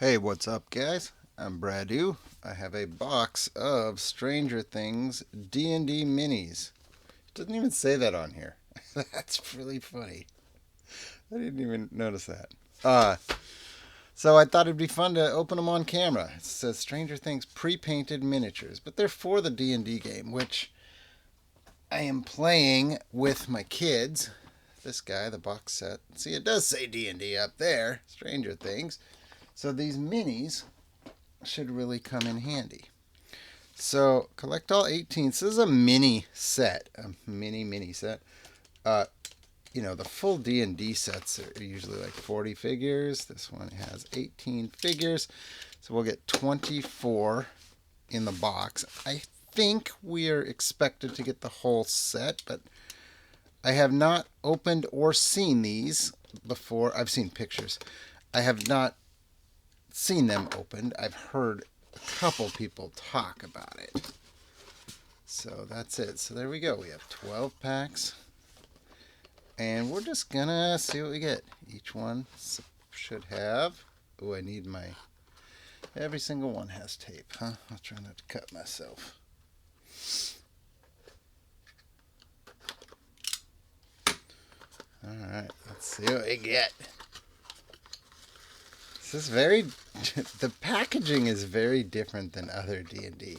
Hey, what's up, guys? I'm Bradu. I have a box of Stranger Things D&D minis. It doesn't even say that on here. That's really funny. I didn't even notice that. Uh, so I thought it'd be fun to open them on camera. It says Stranger Things Prepainted Miniatures, but they're for the D&D game, which I am playing with my kids. This guy, the box set. See, it does say D&D up there, Stranger Things. So these minis should really come in handy. So collect all 18. So this is a mini set, a mini set. Uh, the full D&D sets are usually like 40 figures. This one has 18 figures. So we'll get 24 in the box. I think we are expected to get the whole set, but I have not opened or seen these before. I've seen pictures. I have not seen them opened. I've heard a couple people talk about it. So that's it. So there we go. We have 12 packs. And we're just going to see what we get. Each one should have... Oh, I need my... Every single one has tape, huh? I'll try not to cut myself. Alright, let's see what we get. This is very... The packaging is very different than other D&D.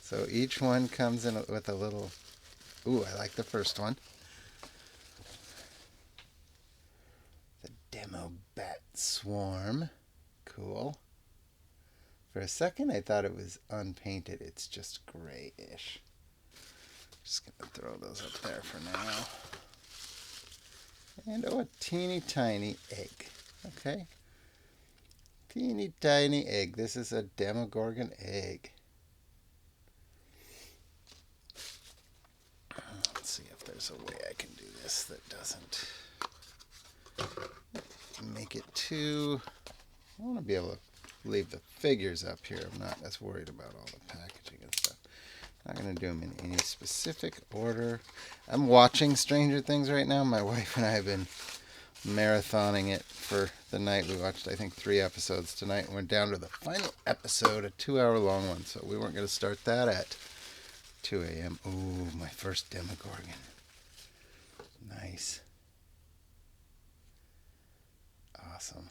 So each one comes in with a little... Ooh, I like the first one. The Demo Bat Swarm. Cool. For a second, I thought it was unpainted. It's just grayish. Just going to throw those up there for now. And oh, a teeny tiny egg. Okay. Teeny tiny egg. This is a Demogorgon egg. Let's see if there's a way I can do this that doesn't make it too... I want to be able to leave the figures up here. I'm not as worried about all the packaging and stuff. Not going to do them in any specific order. I'm watching Stranger Things right now. My wife and I have been marathoning it for the night. We watched, I think, 3 episodes tonight. And we're down to the final episode, a 2-hour-long one. So we weren't going to start that at 2 a.m. Ooh, my first Demogorgon. Nice. Awesome.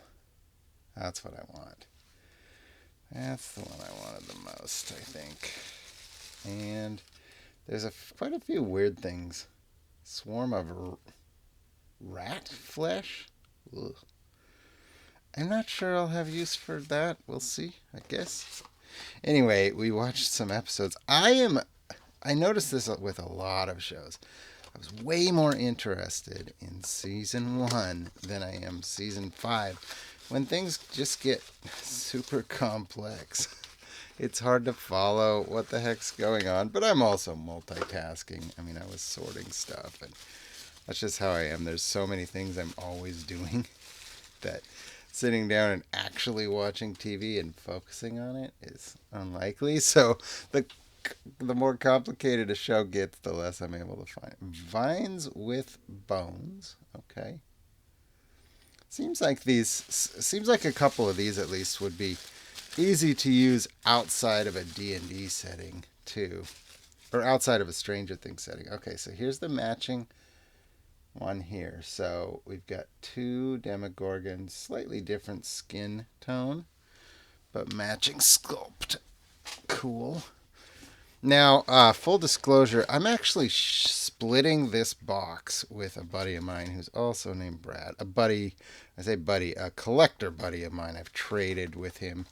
That's what I want. That's the one I wanted the most, I think. And there's quite a few weird things. Swarm of rat flesh? Ugh. I'm not sure I'll have use for that. We'll see, I guess. Anyway, we watched some episodes. I noticed this with a lot of shows. I was way more interested in season 1 than I am season 5. When things just get super complex, it's hard to follow what the heck's going on. But I'm also multitasking. I mean, I was sorting stuff, and that's just how I am. There's so many things I'm always doing that sitting down and actually watching TV and focusing on it is unlikely. So the more complicated a show gets, the less I'm able to find. Vines with bones. Okay. Seems like a couple of these at least would be easy to use outside of a D&D setting too, or outside of a Stranger Things setting. Okay, so here's the matching one here. So we've got 2 Demogorgons, slightly different skin tone, but matching sculpt. Cool. Now, full disclosure, I'm actually splitting this box with a buddy of mine who's also named Brad. A buddy, I say buddy, a collector buddy of mine. I've traded with him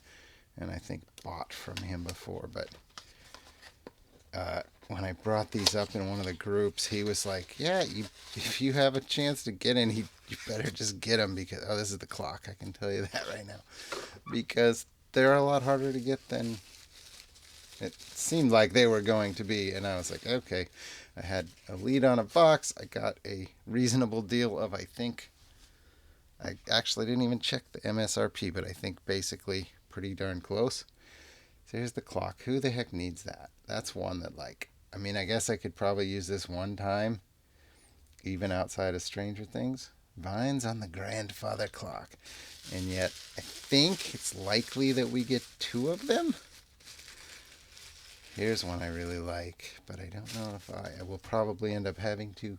and I think bought from him before. But when I brought these up in one of the groups, he was like, yeah, if you have a chance to get in, you better just get them because, oh, this is the clock. I can tell you that right now. Because they're a lot harder to get than it seemed like they were going to be. And I was like, okay. I had a lead on a box. I got a reasonable deal of, I think, I actually didn't even check the MSRP, but I think basically pretty darn close. So here's the clock. Who the heck needs that? That's one that, like, I guess I could probably use this one time, even outside of Stranger Things. Vines on the grandfather clock. And yet, I think it's likely that we get 2 of them. Here's one I really like, but I don't know if I will probably end up having to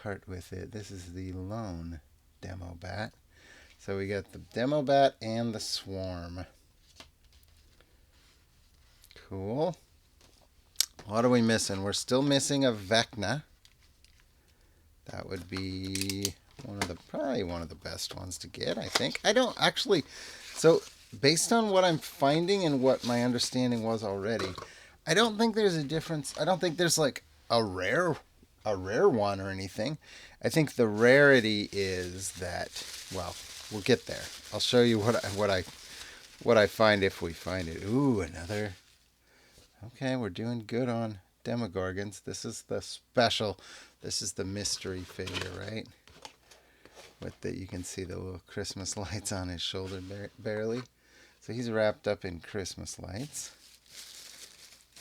part with it. This is the lone demo bat. So we got the demo bat and the swarm. Cool. What are we missing? We're still missing a Vecna. That would be probably one of the best ones to get, I think. I don't actually. So based on what I'm finding and what my understanding was already, I don't think there's a difference. I don't think there's like a rare one or anything. I think the rarity is that, well, we'll get there. I'll show you what I find if we find it. Ooh, another. Okay, we're doing good on Demogorgons. This is the special. This is the mystery figure, right? With the, you can see the little Christmas lights on his shoulder barely. So he's wrapped up in Christmas lights.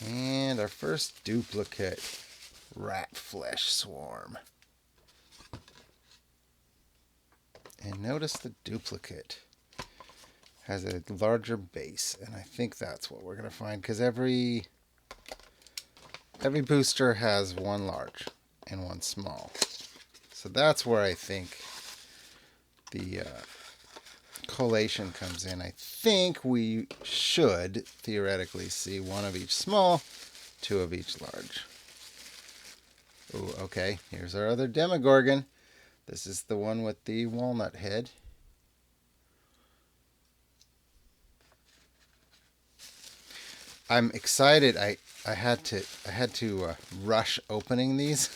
And our first duplicate rat flesh swarm. And notice the duplicate has a larger base, and I think that's what we're going to find, because every booster has one large and one small. So that's where I think the collation comes in. I think we should theoretically see 1 of each small, 2 of each large. Ooh, okay, here's our other Demogorgon. This is the one with the walnut head. I'm excited. I had to rush opening these.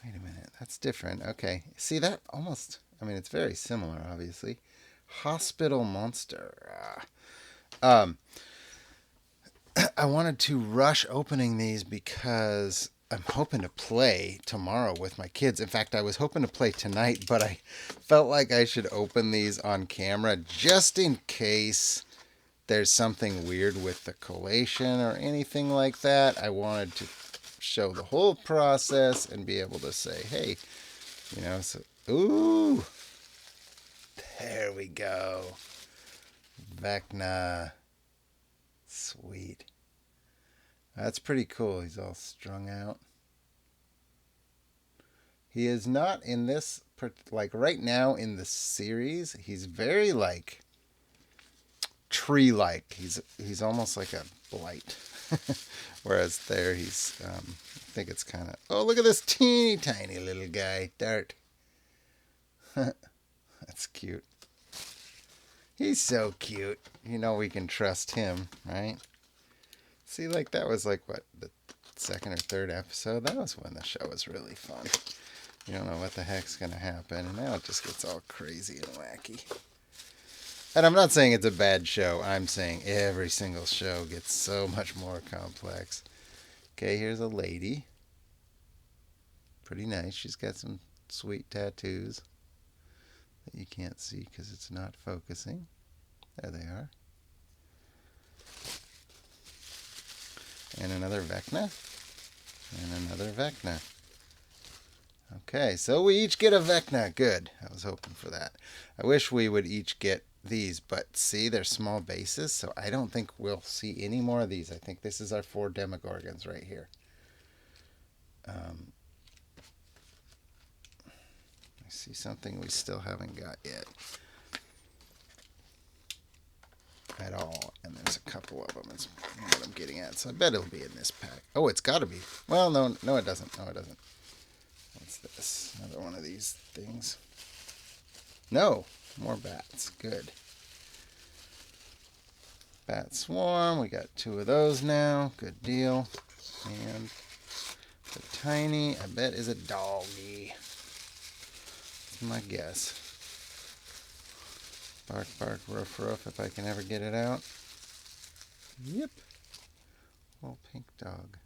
Wait a minute, that's different. Okay, see that almost. I mean, it's very similar, obviously. Hospital Monster. I wanted to rush opening these because I'm hoping to play tomorrow with my kids. In fact, I was hoping to play tonight, but I felt like I should open these on camera just in case there's something weird with the collation or anything like that. I wanted to show the whole process and be able to say, hey, so, ooh, there we go. Vecna. Sweet. That's pretty cool. He's all strung out. He is not in this, like right now in the series, he's very like tree-like. He's almost like a blight. Whereas there he's, I think it's kind of, oh, look at this teeny tiny little guy, Dart. That's cute. He's so cute. We can trust him, right? See, like that was like what, the 2nd or 3rd episode? That was when the show was really fun. You don't know what the heck's going to happen, and now it just gets all crazy and wacky. And I'm not saying it's a bad show. I'm saying every single show gets so much more complex. Okay, here's a lady. Pretty nice. She's got some sweet tattoos that you can't see because it's not focusing. There they are. And another Vecna. And another Vecna. Okay, so we each get a Vecna. Good. I was hoping for that. I wish we would each get these, but see, they're small bases, so I don't think we'll see any more of these. I think this is our 4 Demogorgons right here. I see something we still haven't got yet. At all, and there's a couple of them is what I'm getting at, so I bet it'll be in this pack. Oh, it's got to be. Well, no it doesn't. What's this? Another one of these things. No, more bats. Good. Bat swarm, we got 2 of those now. Good deal. And the tiny, I bet, is a doggy. That's my guess. Bark, bark, roof, roof, if I can ever get it out. Yep. Little pink dog.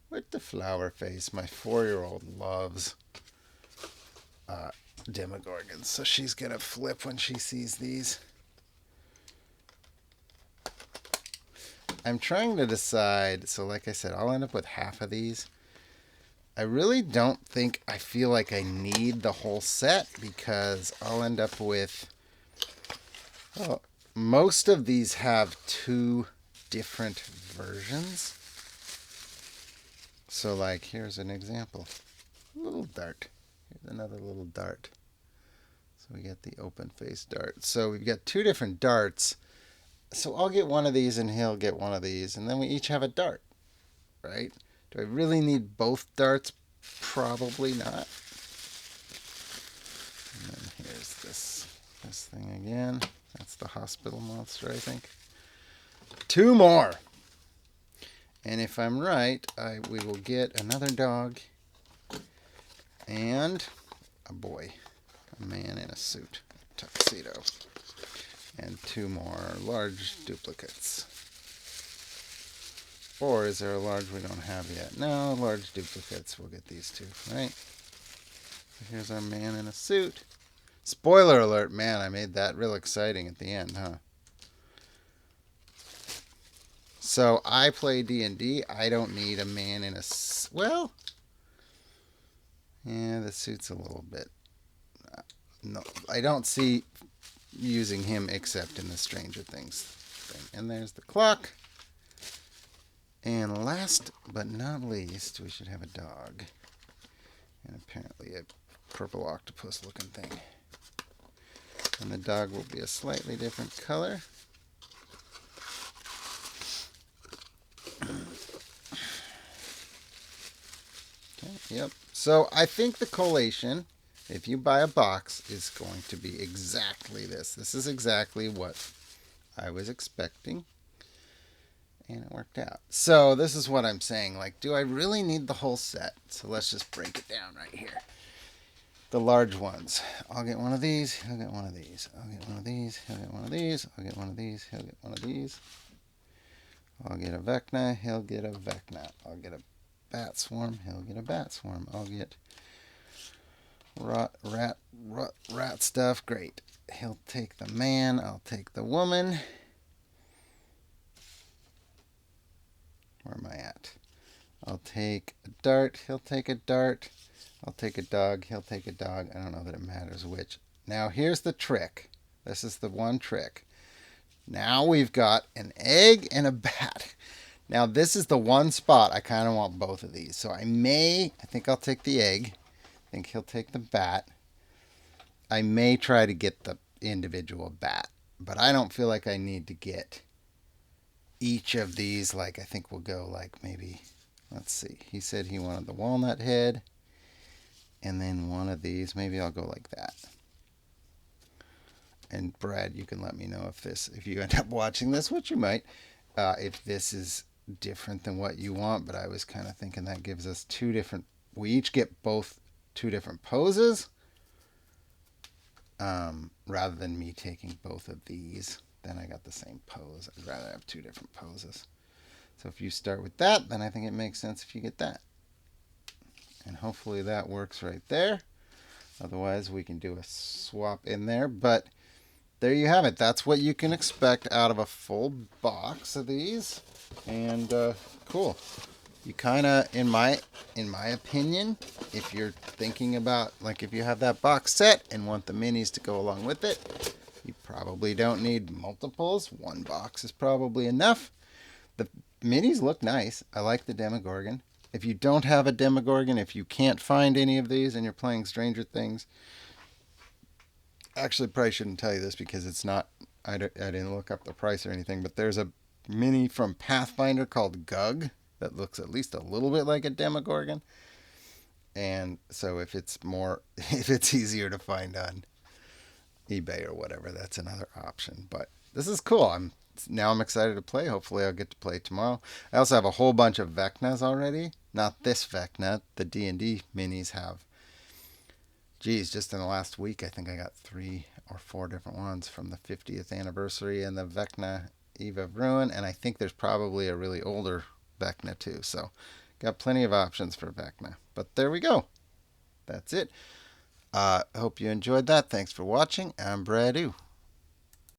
With the flower face. My 4-year-old loves Demogorgons, so she's going to flip when she sees these. I'm trying to decide, so like I said, I'll end up with half of these. I really don't think I feel like I need the whole set because I'll end up with... Well, most of these have 2 different versions. So, like, here's an example. A little dart. Here's another little dart. So we get the open face dart. So we've got 2 different darts. So I'll get one of these and he'll get one of these. And then we each have a dart, right? Do I really need both darts? Probably not. And then here's this thing again. That's the hospital monster, I think. 2 more. And if I'm right, we will get another dog and a boy. A man in a suit, tuxedo, and 2 more large duplicates. Or is there a large we don't have yet? No, large duplicates. We'll get these 2, right? So here's our man in a suit. Spoiler alert, man, I made that real exciting at the end, huh? So I play D&D. I don't need a man in a... Well, yeah, the suit's a little bit... No, I don't see using him except in the Stranger Things thing. And there's the clock. And last but not least, we should have a dog. And apparently a purple octopus looking thing. And the dog will be a slightly different color. Okay, yep. So I think the collation, if you buy a box, is going to be exactly this. This is exactly what I was expecting. And it worked out. So this is what I'm saying. Like, do I really need the whole set? So let's just break it down right here. The large ones. I'll get one of these. He'll get one of these. I'll get one of these. He'll get one of these. I'll get one of these. He'll get one of these. I'll get a Vecna. He'll get a Vecna. I'll get a bat swarm. He'll get a bat swarm. I'll get rat stuff. Great. He'll take the man. I'll take the woman. Where am I at? I'll take a dart. He'll take a dart. I'll take a dog. He'll take a dog. I don't know that it matters which. Now here's the trick. This is the one trick. Now we've got an egg and a bat. Now this is the one spot I kind of want both of these. So I think I'll take the egg. I think he'll take the bat. I may try to get the individual bat. But I don't feel like I need to get each of these. Like, I think we'll go like maybe, let's see. He said he wanted the walnut head. And then one of these. Maybe I'll go like that. And Brad, you can let me know if you end up watching this, which you might, if this is different than what you want. But I was kind of thinking that gives us 2 different, we each get both 2 different poses, rather than me taking both of these. Then I got the same pose. I'd rather have 2 different poses. So if you start with that, then I think it makes sense if you get that. And hopefully that works right there. Otherwise, we can do a swap in there. But there you have it. That's what you can expect out of a full box of these. And cool. You kind of, in my opinion, if you're thinking about, like, if you have that box set and want the minis to go along with it, you probably don't need multiples. 1 box is probably enough. The minis look nice. I like the Demogorgon. If you don't have a Demogorgon, if you can't find any of these and you're playing Stranger Things, actually probably shouldn't tell you this because it's not, I didn't look up the price or anything, but there's a mini from Pathfinder called Gug that looks at least a little bit like a Demogorgon. And so if it's easier to find on eBay or whatever, that's another option. But this is cool. I'm excited to play. Hopefully I'll get to play tomorrow. I also have a whole bunch of Vecnas already. Not this Vecna. The D&D minis have. Geez, just in the last week, I think I got 3 or 4 different ones from the 50th anniversary and the Vecna Eve of Ruin. And I think there's probably a really older Vecna too. So got plenty of options for Vecna. But there we go. That's it. Hope you enjoyed that. Thanks for watching. I'm Brad Ooh.